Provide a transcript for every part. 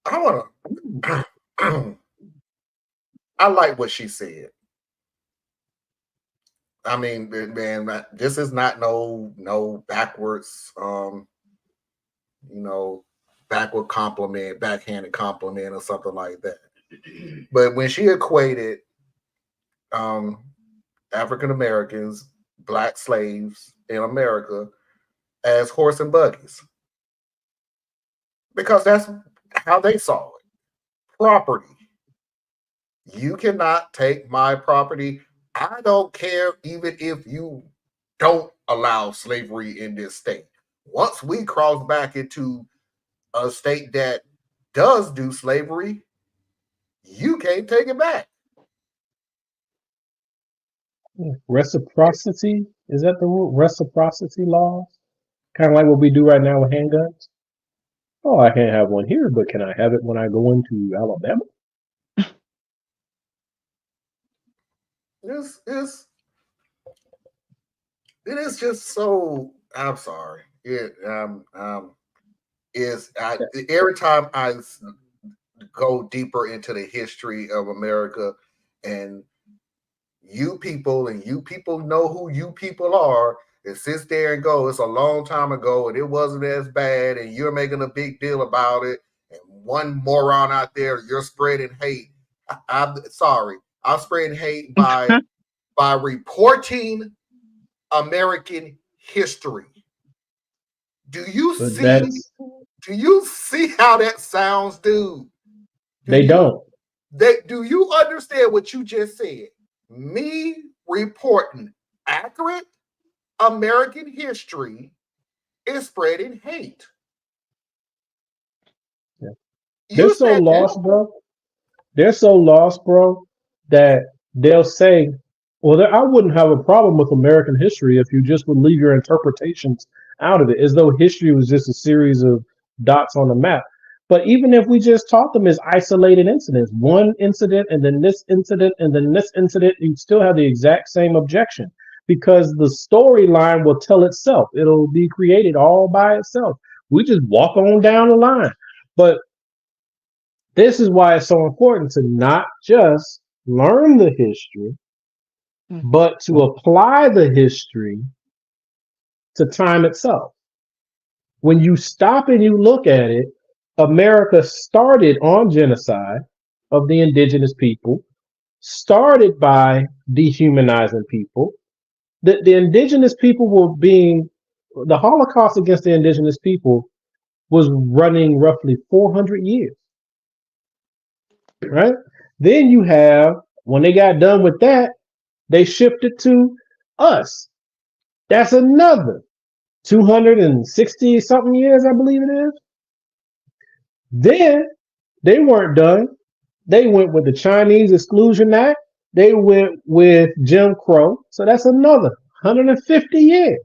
I want to. I like what she said. I mean, man, this is not no backwards, you know, backward compliment, backhanded compliment, or something like that. But when she equated um, African Americans, black slaves in America, as horse and buggies, because that's how they saw it. Property. You cannot take my property. I don't care even if you don't allow slavery in this state. Once we cross back into a state that does do slavery, you can't take it back. Reciprocity, is that the rule? Reciprocity laws? Kind of like what we do right now with handguns. Oh, I can't have one here, but can I have it when I go into Alabama? It's it is just so. I'm sorry. It is every time I go deeper into the history of America, and you people know who you people are. It sits there and go, it's a long time ago and it wasn't as bad, and you're making a big deal about it. And one moron out there, you're spreading hate. I'm sorry, I'm spreading hate by reporting American history. Do you But see? Do you see how that sounds, dude? Do they you don't. do you understand what you just said? Me reporting accurate American history is spreading hate. Yeah. They're You so said that. lost, bro. They're so lost, bro, that they'll say, well, I wouldn't have a problem with American history if you just would leave your interpretations out of it, as though history was just a series of dots on a map. But even if we just taught them as isolated incidents, one incident and then this incident and then this incident, you still have the exact same objection because the storyline will tell itself. It'll be created all by itself. We just walk on down the line. But this is why it's so important to not just learn the history, but to apply the history to time itself. When you stop and you look at it, America started on genocide of the indigenous people, started by dehumanizing people. The indigenous people were being, the Holocaust against the indigenous people was running roughly 400 years, right? Then you have, when they got done with that, they shifted to us. That's another 260 something years, I believe it is. Then they weren't done. They went with the Chinese Exclusion Act. They went with Jim Crow. So that's another 150 years.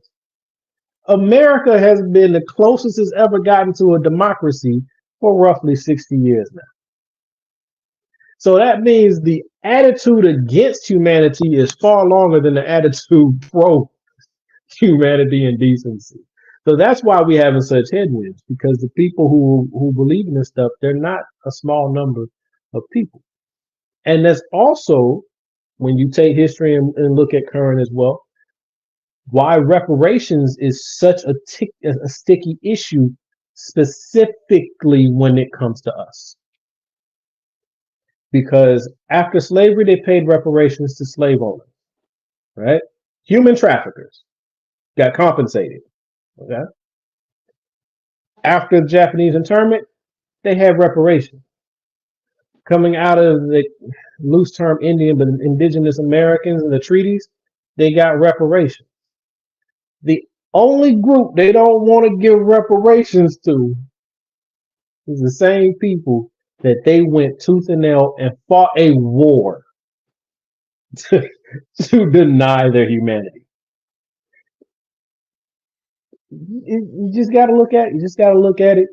America has been the closest it's ever gotten to a democracy for roughly 60 years now. So that means the attitude against humanity is far longer than the attitude pro humanity and decency. So that's why we're having such headwinds, because the people who believe in this stuff, they're not a small number of people. And that's also, when you take history and look at current as well, why reparations is such a sticky issue, specifically when it comes to us. Because after slavery, they paid reparations to slave owners, right? Human traffickers got compensated. Okay. After the Japanese internment, they had reparations. Coming out of the loose term Indian, but indigenous Americans and the treaties, they got reparations. The only group they don't want to give reparations to is the same people that they went tooth and nail and fought a war to, to deny their humanity. You just got to look at it. You just got to look at it.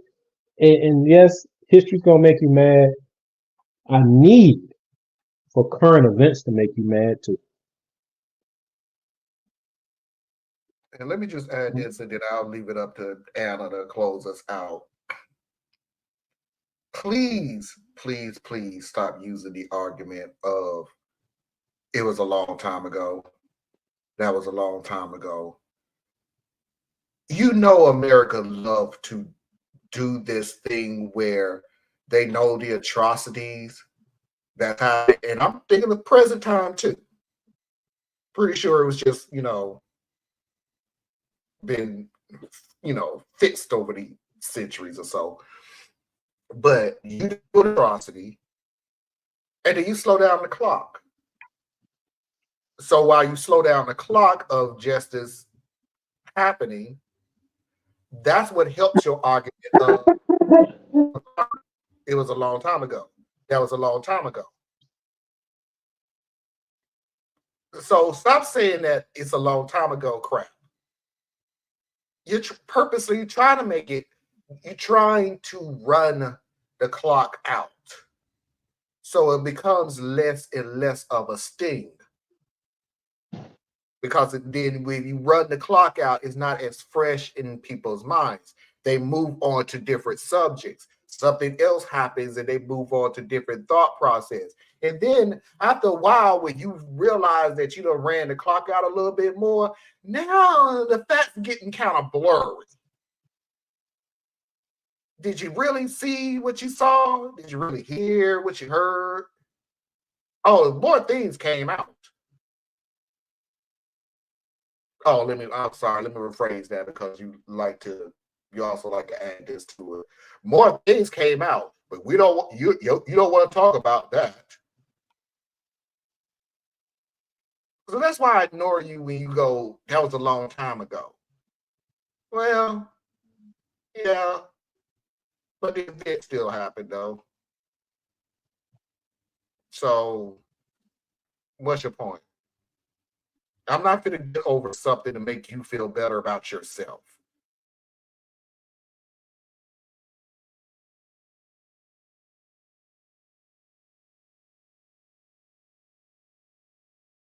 And yes, history's gonna make you mad. I need for current events to make you mad too. And let me just add this, and then I'll leave it up to Anna to close us out. please, please, please stop using the argument of it was a long time ago. That was a long time ago. You know, America love to do this thing where they know the atrocities that happened. And I'm thinking of present time too. Pretty sure it was just, been, fixed over the centuries or so. But you do an atrocity, and then you slow down the clock. So while you slow down the clock of justice happening, that's what helps your argument of it was a long time ago. That was a long time ago. So stop saying that it's a long time ago crap. You're purposely trying to make it, you're trying to run the clock out. So it becomes less and less of a sting. Because then when you run the clock out, it's not as fresh in people's minds. They move on to different subjects. Something else happens and they move on to different thought process. And then after a while, when you realize that you done ran the clock out a little bit more, now the facts getting kind of blurry. Did you really see what you saw? Did you really hear what you heard? Oh, more things came out. Oh, I'm sorry, let me rephrase that because you also like to add this to it. More things came out, but you don't want to talk about that. So that's why I ignore you when you go, that was a long time ago. Well, yeah, but the event still happened though. So what's your point? I'm not going to get over something to make you feel better about yourself.